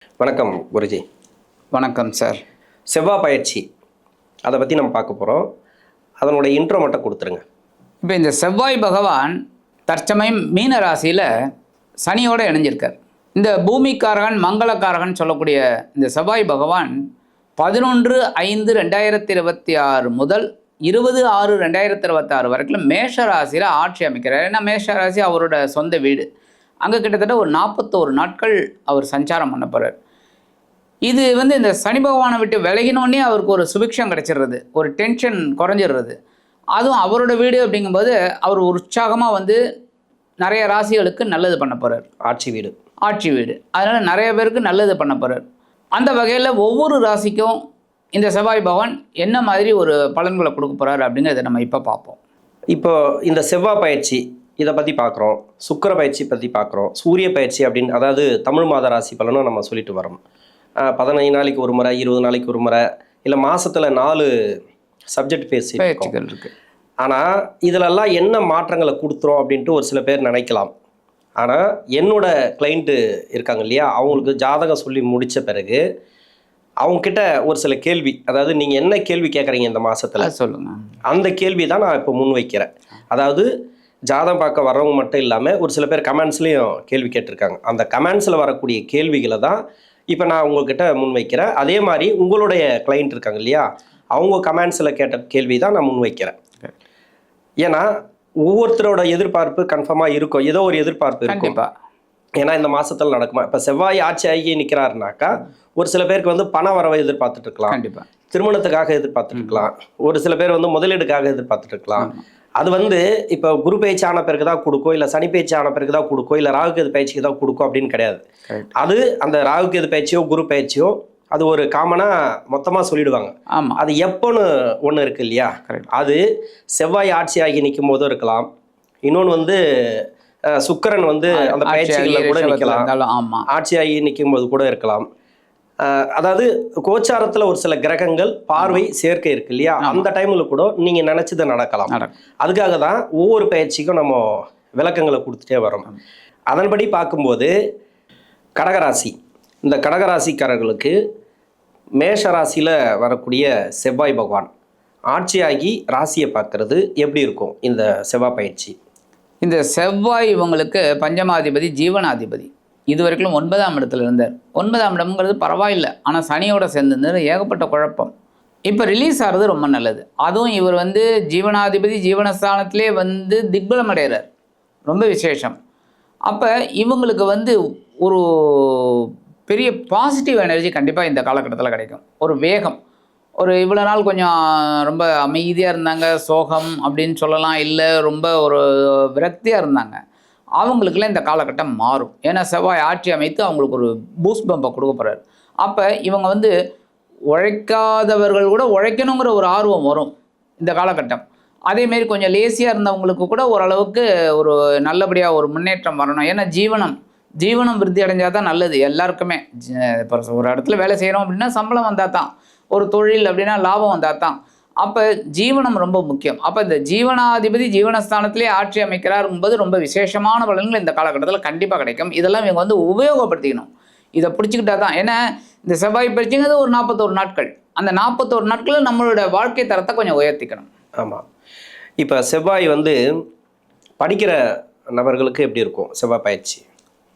வணக்கம் குருஜி. வணக்கம் சார். செவ்வாய் பயிற்சி அதை பற்றி நம்ம பார்க்க போகிறோம். அதனுடைய இன்ட்ரோ மட்டும் கொடுத்துருங்க. இப்போ இந்த செவ்வாய் பகவான் தற்சமயம் மீன ராசியில் சனியோடு இணைஞ்சிருக்கார். இந்த பூமிக்காரகன் மங்களக்காரகன் சொல்லக்கூடிய இந்த செவ்வாய் பகவான் 11/5/2026 முதல் 20/6/2026 வரைக்கும் மேஷ ராசியில் ஆட்சி அமைக்கிறார். ஏன்னா மேஷ ராசி அவரோட சொந்த வீடு. அங்கே கிட்டத்தட்ட ஒரு 41 நாட்கள் அவர் சஞ்சாரம் பண்ண போகிறார். இது இந்த சனி பகவானை விட்டு விலகினோடனே அவருக்கு ஒரு சுபிக்ஷம் கிடச்சிடுறது, ஒரு டென்ஷன் குறைஞ்சிடுறது. அதுவும் அவரோட வீடு அப்படிங்கும்போது அவர் உற்சாகமாக நிறைய ராசிகளுக்கு நல்லது பண்ண போகிறார். ஆட்சி வீடு அதனால் நிறைய பேருக்கு நல்லது பண்ண போகிறார். அந்த வகையில் ஒவ்வொரு ராசிக்கும் இந்த செவ்வாய் பகவான் என்ன மாதிரி ஒரு பலன்களை கொடுக்க போகிறார் அப்படிங்கிறத நம்ம இப்போ பார்ப்போம். இப்போ இந்த செவ்வாய் பயிற்சி இதை பற்றி பார்க்குறோம், சுக்கிர பயிற்சி பற்றி பார்க்குறோம், சூரிய பயிற்சி அப்படின்னு, அதாவது தமிழ் மாத ராசி பலனும் நம்ம சொல்லிட்டு வரோம். 15 நாளைக்கு ஒரு முறை, 20 நாளைக்கு ஒரு முறை, இல்லை மாதத்தில் 4 சப்ஜெக்ட் பயிற்சிகள் இருக்குது. ஆனால் இதிலெல்லாம் என்ன மாற்றங்களை கொடுத்துரும் அப்படின்ட்டு ஒரு சில பேர் நினைக்கலாம். ஆனால் என்னோட கிளைண்ட்டு இருக்காங்க இல்லையா, அவங்களுக்கு ஜாதகம் சொல்லி முடித்த பிறகு அவங்கக்கிட்ட ஒரு சில கேள்வி, அதாவது நீங்கள் என்ன கேள்வி கேட்குறீங்க இந்த மாதத்தில் சொல்லுங்கள், அந்த கேள்வி தான் நான் இப்போ முன் வைக்கிறேன். அதாவது ஜாதகம் பார்க்க வர்றவங்க மட்டும் இல்லாமல் ஒரு சில பேர் கமெண்ட்ஸ்லேயும் கேள்வி கேட்டிருக்காங்க. அந்த கமெண்ட்ஸில் வரக்கூடிய கேள்விகளை தான் இப்போ நான் உங்கள்கிட்ட முன்வைக்கிறேன். அதே மாதிரி உங்களுடைய கிளைண்ட் இருக்காங்க இல்லையா, அவங்க கமெண்ட்ஸில் கேட்ட கேள்வி தான் நான் முன்வைக்கிறேன். ஏன்னா ஒவ்வொருத்தரோட எதிர்பார்ப்பு கன்ஃபார்மாக இருக்கும், ஏதோ ஒரு எதிர்பார்ப்பு இருக்கும். ஏன்னா இந்த மாதத்தில் நடக்குமா, இப்போ செவ்வாய் ஆட்சி ஆகி நிற்கிறாருனாக்கா ஒரு சில பேருக்கு பண வரவை எதிர்பார்த்துட்டு இருக்கலாம், திருமணத்துக்காக எதிர்பார்த்துட்டு இருக்கலாம், ஒரு சில பேர் முதலீடுக்காக எதிர்பார்த்துட்டு இருக்கலாம். அது இப்போ குரு பயிற்சி ஆன பிறகு தான் கொடுக்கும், இல்லை சனி பயிற்சி ஆன பிறகு தான் கொடுக்கும், இல்லை ராகுகேது பயிற்சிக்கு தான் கொடுக்கும் அப்படின்னு கிடையாது. அது அந்த ராகுகேது பயிற்சியோ குரு பயிற்சியோ அது ஒரு காமனாக மொத்தமாக சொல்லிடுவாங்க. அது எப்போன்னு ஒன்று இருக்கு இல்லையா, அது செவ்வாய் ஆட்சி ஆகி நிற்கும் போதும் இருக்கலாம். இன்னொன்று சுக்கிரன் அந்த பயிற்சிகளில் கூட நிற்கலாம், ஆட்சி ஆகி நிற்கும் போது கூட இருக்கலாம். அதாவது கோச்சாரத்தில் ஒரு சில கிரகங்கள் பார்வை சேர்க்கை இருக்கு இல்லையா, அந்த டைமில் கூட நீங்கள் நினச்சதை நடக்கலாம். அதுக்காக தான் ஒவ்வொரு பயிற்சிக்கும் நம்ம விளக்கங்களை கொடுத்துட்டே வரோம். அதன்படி பார்க்கும்போது கடகராசி, இந்த கடகராசிக்காரர்களுக்கு மேஷ ராசியில் வரக்கூடிய செவ்வாய் பகவான் ஆட்சியாகி ராசியை பார்க்கறது எப்படி இருக்கும் இந்த செவ்வாய் பயிற்சி? இந்த செவ்வாய் இவங்களுக்கு பஞ்சமாதிபதி, ஜீவனாதிபதி. இது வரைக்கும் 9ஆம் இடத்துல இருந்தார். 9ஆம் இடம்ங்கிறது பரவாயில்லை, ஆனால் சனியோட சேர்ந்து ஏகப்பட்ட குழப்பம். இப்போ ரிலீஸ் ஆகிறது ரொம்ப நல்லது. அதுவும் இவர் ஜீவனாதிபதி ஜீவனஸ்தானத்திலே திக்பலம் அடைகிறார், ரொம்ப விசேஷம். அப்போ இவங்களுக்கு ஒரு பெரிய பாசிட்டிவ் எனர்ஜி கண்டிப்பாக இந்த காலகட்டத்தில் கிடைக்கும். ஒரு வேகம், ஒரு இவ்வளோ நாள் கொஞ்சம் ரொம்ப அமைதியாக இருந்தாங்க, சோகம் அப்படின்னு சொல்லலாம், இல்லை ரொம்ப ஒரு விரக்தியாக இருந்தாங்க, அவங்களுக்குலாம் இந்த காலகட்டம் மாறும். ஏன்னா செவ்வாய் ஆட்சி அமைத்து அவங்களுக்கு ஒரு பூஸ்ட் பம்பை கொடுக்க போகிறார். அப்போ இவங்க உழைக்காதவர்கள் கூட உழைக்கணுங்கிற ஒரு ஆர்வம் வரும் இந்த காலகட்டம். அதேமாரி கொஞ்சம் லேசியாக இருந்தவங்களுக்கு கூட ஓரளவுக்கு ஒரு நல்லபடியாக ஒரு முன்னேற்றம் வரணும். ஏன்னா ஜீவனம் விருத்தி அடைஞ்சால் தான் நல்லது எல்லாருக்குமே. இப்போ ஒரு இடத்துல வேலை செய்கிறோம் அப்படின்னா சம்பளம் வந்தால் தான், ஒரு தொழில் அப்படின்னா லாபம் வந்தால் தான். அப்போ ஜீவனம் ரொம்ப முக்கியம். அப்போ இந்த ஜீவனாதிபதி ஜீவனஸ்தானத்திலே ஆட்சி அமைக்கிறாருங்கும்போது ரொம்ப விசேஷமான பலன்கள் இந்த காலகட்டத்தில் கண்டிப்பாக கிடைக்கும். இதெல்லாம் இவங்க உபயோகப்படுத்திக்கணும், இதை பிடிச்சிக்கிட்டா தான். ஏன்னா இந்த செவ்வாய் பயிற்சிங்கிறது ஒரு 41 நாட்கள். அந்த 41 நாட்களில் நம்மளோட வாழ்க்கை தரத்தை கொஞ்சம் உயர்த்திக்கணும். ஆமாம். இப்போ செவ்வாய் படிக்கிற நபர்களுக்கு எப்படி இருக்கும் செவ்வாய் பயிற்சி?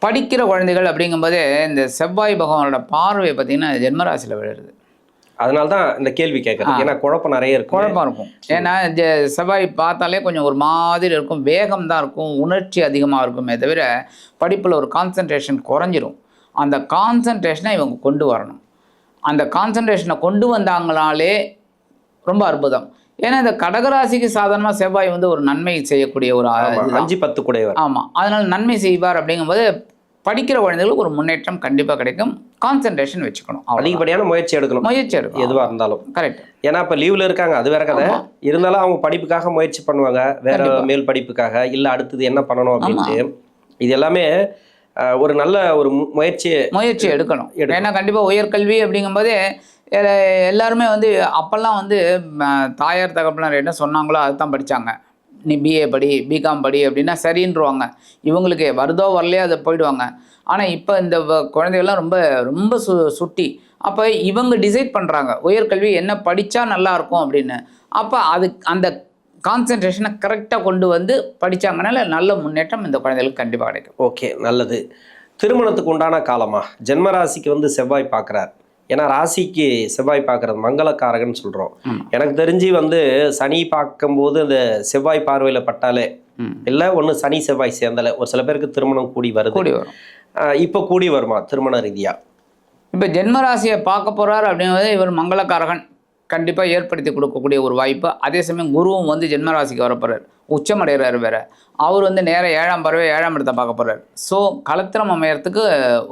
படிக்கிற குழந்தைகள் அப்படிங்கும்போதே இந்த செவ்வாய் பகவானோட பார்வை பார்த்திங்கன்னா ஜென்மராசியில் விழுறது. அதனால தான் இந்த கேள்வி கேட்குறேன். ஏன்னா குழப்பம் நிறைய இருக்கும். குழப்பம் இருக்கும். ஏன்னா செவ்வாய் பார்த்தாலே கொஞ்சம் ஒரு மாதிரி இருக்கும், வேகம் தான் இருக்கும், உணர்ச்சி அதிகமாக இருக்குமே தவிர படிப்பில் ஒரு கான்சன்ட்ரேஷன் குறைஞ்சிரும். அந்த கான்சன்ட்ரேஷனை இவங்க கொண்டு வரணும். அந்த கான்சன்ட்ரேஷனை கொண்டு வந்தாங்களாலே ரொம்ப அற்புதம். ஏன்னா இந்த கடகராசிக்கு சாதாரணமாக செவ்வாய் ஒரு நன்மை செய்யக்கூடிய ஒரு 5-10 கூடையவர். ஆமாம், அதனால் நன்மை செய்வார். அப்படிங்கும்போது படிக்கிற குழந்தைகளுக்கு ஒரு முன்னேற்றம் கண்டிப்பாக கிடைக்கும். கான்சன்ட்ரேஷன் வச்சுக்கணும், அதிகப்படியான முயற்சி எடுக்கணும் எதுவாக இருந்தாலும். கரெக்ட். ஏன்னா இப்போ லீவில் இருக்காங்க, அது வேற கதை. இருந்தாலும் அவங்க படிப்புக்காக முயற்சி பண்ணுவாங்க, வேற மேல் படிப்புக்காக, இல்லை அடுத்தது என்ன பண்ணணும் அப்படின்ட்டு. இது எல்லாமே ஒரு நல்ல ஒரு முயற்சி எடுக்கணும். ஏன்னா கண்டிப்பாக உயர்கல்வி அப்படிங்கும்போதே எல்லாருமே அப்போல்லாம் தாயார் தகப்பனார் என்ன சொன்னாங்களோ அதுதான் படித்தாங்க. நீ பிஏ படி பிகாம் படி அப்படின்னா சரின்றுவாங்க. இவங்களுக்கு வருதோ வரலையோ அதை போயிடுவாங்க. ஆனால் இப்போ இந்த குழந்தைகள்லாம் ரொம்ப ரொம்ப சுட்டி. அப்போ இவங்க டிசைட் பண்ணுறாங்க உயர்கல்வி என்ன படித்தா நல்லாயிருக்கும் அப்படின்னு. அப்போ அந்த கான்சன்ட்ரேஷனை கரெக்டாக கொண்டு வந்து படித்தாங்கனால நல்ல முன்னேற்றம் இந்த குழந்தைகளுக்கு கண்டிப்பாக கிடைக்கும். ஓகே, நல்லது. திருமணத்துக்கு உண்டான காலமா? ஜென்ம ராசிக்கு வந்து செவ்வாய் பார்க்குறார். ஏன்னா ராசிக்கு செவ்வாய் பார்க்குறது மங்களக்காரகன்னு சொல்கிறோம். எனக்கு தெரிஞ்சு வந்து சனி பார்க்கும்போது அந்த செவ்வாய் பார்வையில் பட்டாலே இல்லை ஒன்று சனி செவ்வாய் சேர்ந்தலை ஒரு சில பேருக்கு திருமணம் கூடி வரும். இப்போ கூடி வருமா திருமண ரீதியாக? இப்போ ஜென்மராசியை பார்க்க போகிறார் அப்படிங்கிறது இவர் மங்களக்காரகன் கண்டிப்பாக ஏற்படுத்தி கொடுக்கக்கூடிய ஒரு வாய்ப்பு. அதே சமயம் குருவும் வந்து ஜென்மராசிக்கு வரப்போகிறார், உச்சமடைகிறார் வேற. அவர் வந்து நேராக 7ஆம் பறவை 7ஆம் இடத்தை பார்க்க போகிறார். ஸோ கலத்திரம் அமையறதுக்கு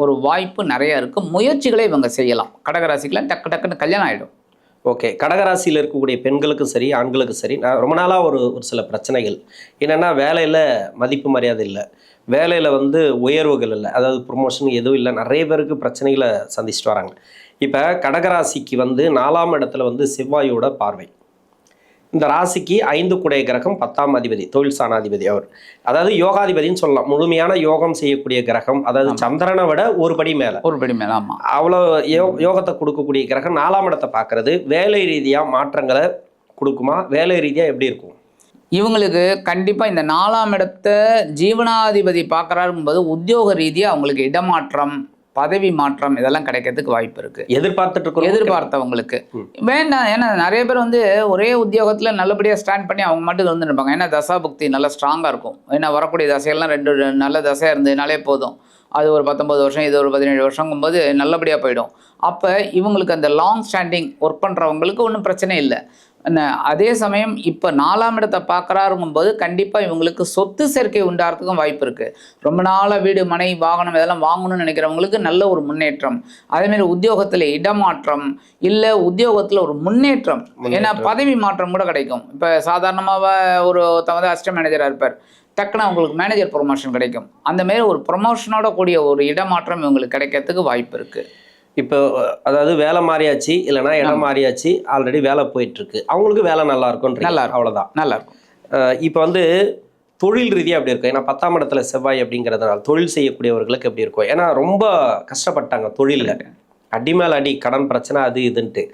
ஒரு வாய்ப்பு நிறையா இருக்குது. முயற்சிகளை இவங்க செய்யலாம். கடகராசிக்கெலாம் டக்குன்னு கல்யாணம் ஆகிடும். ஓகே, கடகராசியில் இருக்கக்கூடிய பெண்களுக்கும் சரி ஆண்களுக்கும் சரி, நான் ரொம்ப நாளாக ஒரு சில பிரச்சனைகள் என்னென்னா, வேலையில் மதிப்பு மரியாதை இல்லை, வேலையில் வந்து உயர்வுகள் இல்லை, அதாவது ப்ரொமோஷன் எதுவும் இல்லை, நிறைய பேருக்கு பிரச்சனைகளை சந்திச்சுட்டு வராங்க. இப்போ கடகராசிக்கு வந்து 4ஆம் இடத்துல வந்து செவ்வாயோட பார்வை. இந்த ராசிக்கு 5 குடைய கிரகம் 10ஆம் அதிபதி, தொழில் சாணாதிபதி அவர், அதாவது யோகாதிபதினு சொல்லலாம். முழுமையான யோகம் செய்யக்கூடிய கிரகம், அதாவது சந்திரனை விட ஒரு படி மேலே. ஆமாம், அவ்வளோ யோகத்தை கொடுக்கக்கூடிய கிரகம் 4ஆம் இடத்தை பார்க்கறது வேலை ரீதியாக மாற்றங்களை கொடுக்குமா? வேலை ரீதியாக எப்படி இருக்கும் இவங்களுக்கு? கண்டிப்பாக இந்த 4ஆம் இடத்தை ஜீவனாதிபதி பார்க்குறாருங்கும்போது உத்தியோக ரீதியாக அவங்களுக்கு இடமாற்றம், பதவி மாற்றம் இதெல்லாம் கிடைக்கிறதுக்கு வாய்ப்பு இருக்குது. எதிர்பார்த்தவங்களுக்கு வேண்டாம். ஏன்னா நிறைய பேர் வந்து ஒரே உத்தியோகத்தில் நல்லபடியாக ஸ்டாண்ட் பண்ணி அவங்க மட்டும் வந்து இருப்பாங்க. ஏன்னா தசாபுக்தி நல்லா ஸ்ட்ராங்காக இருக்கும். ஏன்னா வரக்கூடிய தசைகள்லாம் 2 நல்ல தசையாக இருந்ததுனாலே போதும். அது ஒரு 19 வருஷம், இது ஒரு 17 வருஷங்கும்போது நல்லபடியாக போயிடும். அப்போ இவங்களுக்கு அந்த லாங் ஸ்டாண்டிங் ஒர்க் பண்ணுறவங்களுக்கு ஒன்றும் பிரச்சனை இல்லை. அதே சமயம் இப்போ 4ஆம் இடத்தை பார்க்குறாருங்கும்போது கண்டிப்பாக இவங்களுக்கு சொத்து சேர்க்கை உண்டாகிறதுக்கும் வாய்ப்பு இருக்குது. ரொம்ப நாளாக வீடு மனை வாகனம் இதெல்லாம் வாங்கணும்னு நினைக்கிறவங்களுக்கு நல்ல ஒரு முன்னேற்றம். அதேமாதிரி உத்தியோகத்தில் இடமாற்றம் இல்லை உத்தியோகத்தில் ஒரு முன்னேற்றம், ஏன்னா பதவி மாற்றம் கூட கிடைக்கும். இப்போ சாதாரணமாக ஒரு வந்து அசிஸ்டன்ட் மேனேஜராக இருப்பார், டக்குன்னு அவங்களுக்கு மேனேஜர் ப்ரொமோஷன் கிடைக்கும். அந்தமாரி ஒரு ப்ரொமோஷனோட கூடிய ஒரு இடமாற்றம் இவங்களுக்கு கிடைக்கிறதுக்கு வாய்ப்பு இருக்குது. இப்போ அதாவது வேலை மாறியாச்சு, இல்லைனா இடம் மாறியாச்சு, ஆல்ரெடி வேலை போயிட்டுருக்கு, அவங்களுக்கு வேலை நல்லா இருக்கும், அவ்வளோதான், நல்லாயிருக்கும். இப்போ வந்து தொழில் ரீதியாக எப்படி இருக்கும்? ஏன்னா 10ஆம் இடத்துல செவ்வாய் அப்படிங்கிறதுனால தொழில் செய்யக்கூடியவர்களுக்கு எப்படி இருக்கும்? ஏன்னா ரொம்ப கஷ்டப்பட்டாங்க தொழிலில், அடி மேல் அடி, கடன் பிரச்சனை அது இதுன்ட்டு.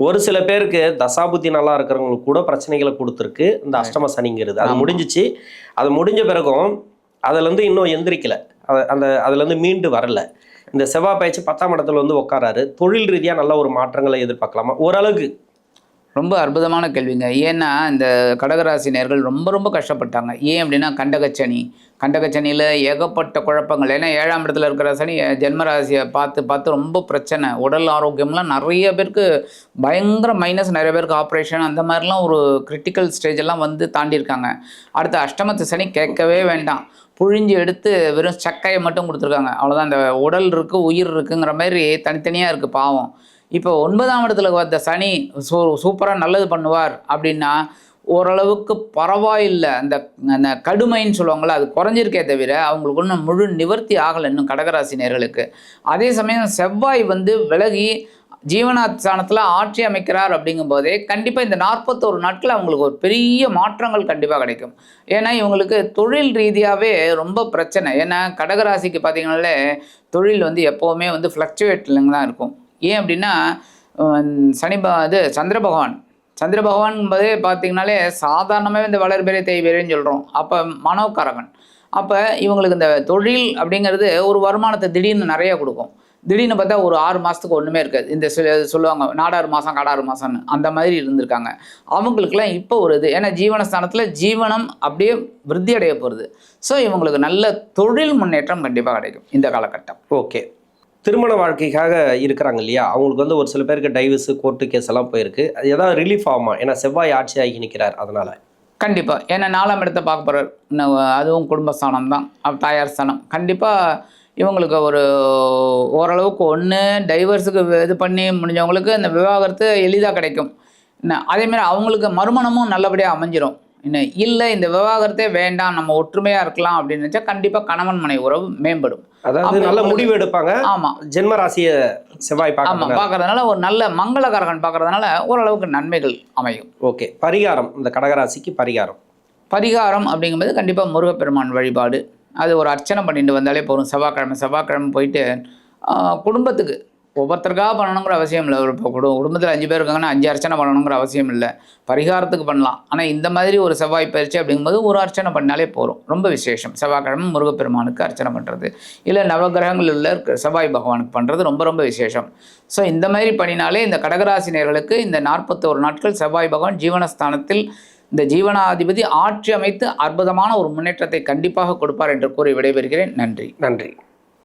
ஒரு சில பேருக்கு தசாபுத்தி நல்லா இருக்கிறவங்களுக்கு கூட பிரச்சனைகளை கொடுத்துருக்கு இந்த அஷ்டம சனிங்கிறது. அது முடிஞ்சிச்சு. அது முடிஞ்ச பிறகும் அதுலேருந்து இன்னும் எந்திரிக்கலை, அதுலேருந்து மீண்டு வரலை. இந்த செவ்வாய் பயிற்சி 10ஆம் இடத்துல வந்து உட்காராரு. தொழில் ரீதியாக நல்ல ஒரு மாற்றங்களை எதிர்பார்க்கலாமா? ஓரளவுக்கு. ரொம்ப அற்புதமான கேள்விங்க. ஏன்னா இந்த கடகராசி நேயர்கள் ரொம்ப ரொம்ப கஷ்டப்பட்டாங்க. ஏன் அப்படின்னா கண்டகச்சனியில் ஏகப்பட்ட குழப்பங்கள். ஏன்னா 7ஆம் இடத்துல இருக்கிற சனி ஜென்மராசியை பார்த்து ரொம்ப பிரச்சனை. உடல் ஆரோக்கியம்லாம் நிறைய பேருக்கு பயங்கர மைனஸ், நிறைய பேருக்கு ஆப்ரேஷன் அந்த மாதிரிலாம் ஒரு கிரிட்டிக்கல் ஸ்டேஜெல்லாம் வந்து தாண்டியிருக்காங்க. அடுத்து அஷ்டமத்து சனி கேட்கவே வேண்டாம், புழிஞ்சு எடுத்து வெறும் சக்கையை மட்டும் கொடுத்துருக்காங்க, அவ்வளோதான். அந்த உடல் இருக்குது உயிர் இருக்குங்கிற மாதிரி தனித்தனியாக இருக்குது பாவம். இப்போ 9ஆம் இடத்துல வந்த சனி சூப்பராக நல்லது பண்ணுவார் அப்படின்னா ஓரளவுக்கு பரவாயில்லை. அந்த கடுமைன்னு சொல்லுவாங்களே அது குறைஞ்சிருக்கே தவிர அவங்களுக்கு ஒன்றும் முழு நிவர்த்தி ஆகலை இன்னும் கடகராசி நேயர்களுக்கு. அதே சமயம் செவ்வாய் வந்து விலகி ஜீவனஸ்தானத்தில் ஆட்சி அமைக்கிறார் அப்படிங்கும்போதே கண்டிப்பாக இந்த 41 நாட்கள் அவங்களுக்கு ஒரு பெரிய மாற்றங்கள் கண்டிப்பாக கிடைக்கும். ஏன்னா இவங்களுக்கு தொழில் ரீதியாகவே ரொம்ப பிரச்சனை. ஏன்னா கடகராசிக்கு பார்த்தீங்கன்னாலே தொழில் வந்து எப்போவுமே வந்து ஃப்ளக்சுவேட்லிங்க தான் இருக்கும். ஏன் அப்படின்னா சந்திர பகவான் என்பதே பார்த்திங்கனாலே சாதாரணமாகவே இந்த வளர்பிறை தேய்பிறைன்னு சொல்கிறோம். அப்போ மனோகாரகன். அப்போ இவங்களுக்கு இந்த தொழில் அப்படிங்கிறது ஒரு வருமானத்தை திடீர்னு நிறையா கொடுக்கும். திடீர்னு பார்த்தா ஒரு 6 மாதத்துக்கு ஒன்றுமே இருக்காது. இந்த சொல்லுவாங்க நாடாறு மாதம் காடாறு மாதம்னு, அந்த மாதிரி இருந்திருக்காங்க. அவங்களுக்குலாம் இப்போ ஒரு இது, ஏன்னா ஜீவனஸ்தானத்தில் ஜீவனம் அப்படியே விருத்தி அடைய போகிறது. ஸோ இவங்களுக்கு நல்ல தொழில் முன்னேற்றம் கண்டிப்பாக கிடைக்கும் இந்த காலகட்டம். ஓகே, திருமண வாழ்க்கைக்காக இருக்கிறாங்க இல்லையா, அவங்களுக்கு வந்து ஒரு சில பேருக்கு டைவர்ஸு கோர்ட்டு கேஸ் எல்லாம் போயிருக்கு. அது எதாவது ரிலீஃப் ஆகுமா? ஏன்னா செவ்வாய் ஆட்சி ஆகி நிற்கிறார், அதனால் கண்டிப்பாக. ஏன்னா 4ஆம் இடத்தை பார்க்க போகிறார், அதுவும் குடும்பஸ்தானம் தான், தாயார் ஸ்தானம். கண்டிப்பாக இவங்களுக்கு ஒரு ஓரளவுக்கு ஒன்று டைவர்ஸுக்கு இது பண்ணி முடிஞ்சவங்களுக்கு இந்த விவாகரத்து எளிதாக கிடைக்கும். அதேமாதிரி அவங்களுக்கு மறுமணமும் நல்லபடியாக அமைஞ்சிரும். இல்லை இந்த விவாகரத்தே வேண்டாம், நம்ம ஒற்றுமையாக இருக்கலாம் அப்படின்னு நினச்சா கண்டிப்பாக கணவன் மனைவி உறவு மேம்படும். அதாவது நல்ல முடிவு எடுப்பாங்க. ஆமாம், ஜென்ம ராசியை செவ்வாய் பார்க்கறதுனால ஒரு நல்ல மங்களகாரகன் பார்க்கறதுனால ஓரளவுக்கு நன்மைகள் அமையும். ஓகே, பரிகாரம் இந்த கடகராசிக்கு பரிகாரம் பரிகாரம் அப்படிங்கும்போது கண்டிப்பாக முருகப்பெருமான் வழிபாடு, அது ஒரு அர்ச்சனை பண்ணிட்டு வந்தாலே போதும். செவ்வாய்க்கிழமை போயிட்டு குடும்பத்துக்கு ஒவ்வொருத்தருக்காக பண்ணணுங்கிற அவசியம் இல்லை. ஒரு இப்போ குடும்பத்தில் 5 பேர் இருக்காங்கன்னா 5 அர்ச்சனை பண்ணணுங்கிற அவசியம் இல்லை. பரிகாரத்துக்கு பண்ணலாம். ஆனால் இந்த மாதிரி ஒரு செவ்வாய் பயிற்சி அப்படிங்கும்போது ஒரு அர்ச்சனை பண்ணாலே போதும். ரொம்ப விசேஷம். செவ்வாய்க்கிழமை முருகப்பெருமானுக்கு அர்ச்சனை பண்ணுறது, இல்லை நவகிரகங்கள் உள்ள செவ்வாய் பகவானுக்கு பண்ணுறது ரொம்ப ரொம்ப விசேஷம். ஸோ இந்த மாதிரி பண்ணினாலே இந்த கடகராசி நேயர்களுக்கு இந்த 41 நாட்கள் செவ்வாய் பகவான் ஜீவனஸ்தானத்தில் இந்த ஜீவனாதிபதி ஆட்சி அமைத்து அற்புதமான ஒரு முன்னேற்றத்தை கண்டிப்பாக கொடுப்பார் என்று கூறி விடைபெறுகிறேன். நன்றி. நன்றி.